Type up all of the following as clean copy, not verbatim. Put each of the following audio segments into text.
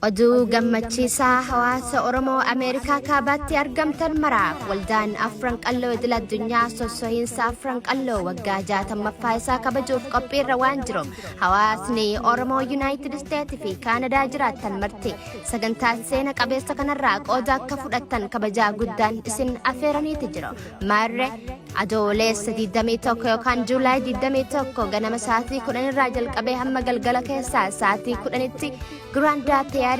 oduu gammachiisaa hawaasa Oromoo Ameerikaa kaabaatti argamtan maraaf waldaan afran qalloo idil addunyaa sossohiinsa afran qalloo waggaa 60ffaa isaa kabajuuf qophiirra waan jiru hawaasni Oromoo Yuunaayitid Isteetsi fi Kaanadaa jiraattan marti sagantaa seena qabeessa kanarraa qooda akka fudhattan kabajaa guddaan isin affeeraniiti jiru marre adoolessa 21 yookaan Juulaay 21 ganama sa'aatii 10 irraa jalqabee hamma galgala keessaa sa'aatii 10tti Grandaa Theater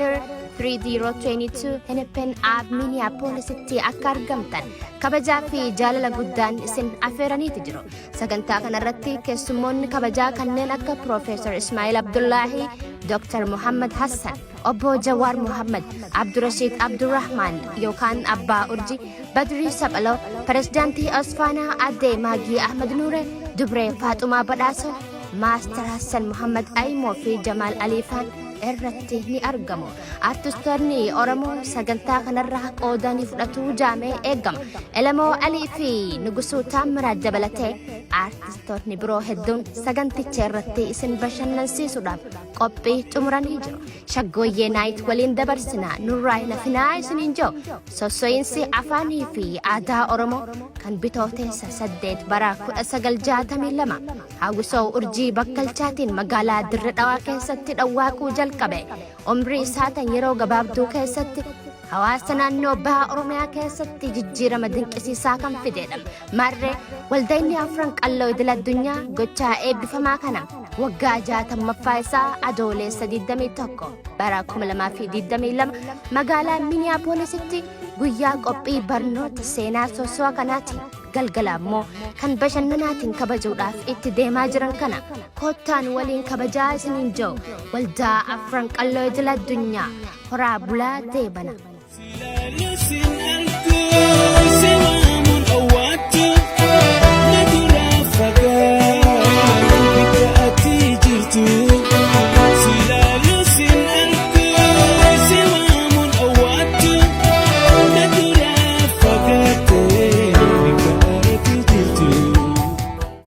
3022 Hennepin Ave Minneapolis-tti akka argamtan kabajaa fi jaalala guddaan isin affeeraniiti jiru. Sagantaa kanarratti keessummoonni kabajaa kanneen akka Profeesar Ismaa'il Abdullaahi, Dr. Muhammad Hassan, Obbo Jawaar Muhammad, Abdurrashiid Abdurrahman yookaan Abbaa Urji, Badrii Saphaloo, Pirezidaantii Osfaanaa Addee Maagii Ahmad Nuure, Dubree Faaxumaa Badhaasoo, Maastar Hassan Muhammad Ayimoo fi Jamaal Aliifaan irratti ni argamu. Artistoonni Oromoo sagantaa kanarraa qoodanii fudhatuu jaamee eegama. Elamoo Alii fi Nugusuu Taamiraat dabalatee artistoonni biroo hedduun saganticha irratti isin bashannansiisuudhaaf qophii xumuranii jiru. Shaggooyyee naayit waliin dabarsinaa nurraa hin hafinaa isiniin jiru. Sosso'iinsi afaanii fi aadaa Oromoo kan bitooteessa 8 bara 1962 hawwisoo urjii bakkalchaatiin magaalaa Dirre Dhawaa keessatti dhawwaaquu jalqabe. Umrii isaatan yeroo gabaabduu keessatti hawaasa naannoo baha Oromiyaa keessatti jijjiirama dinqisiisaa kan fidedha. Marree waldaynni afran qalloo idil addunyaa gochaa eebbifamaa kana waggaa 60ffaa isaa adoolessa 21 bara 2022 magaalaa Minneapolis-tti guyyaa qophii barnoota seenaa soosoo kanaati. Galgala immoo kan bashannanaatiin kabajuudhaaf itti deemaa jiran kana koottaan waliin kabajaa isiniin jiru waldaa afran qalloo idil addunyaa horaa bulaa deebana.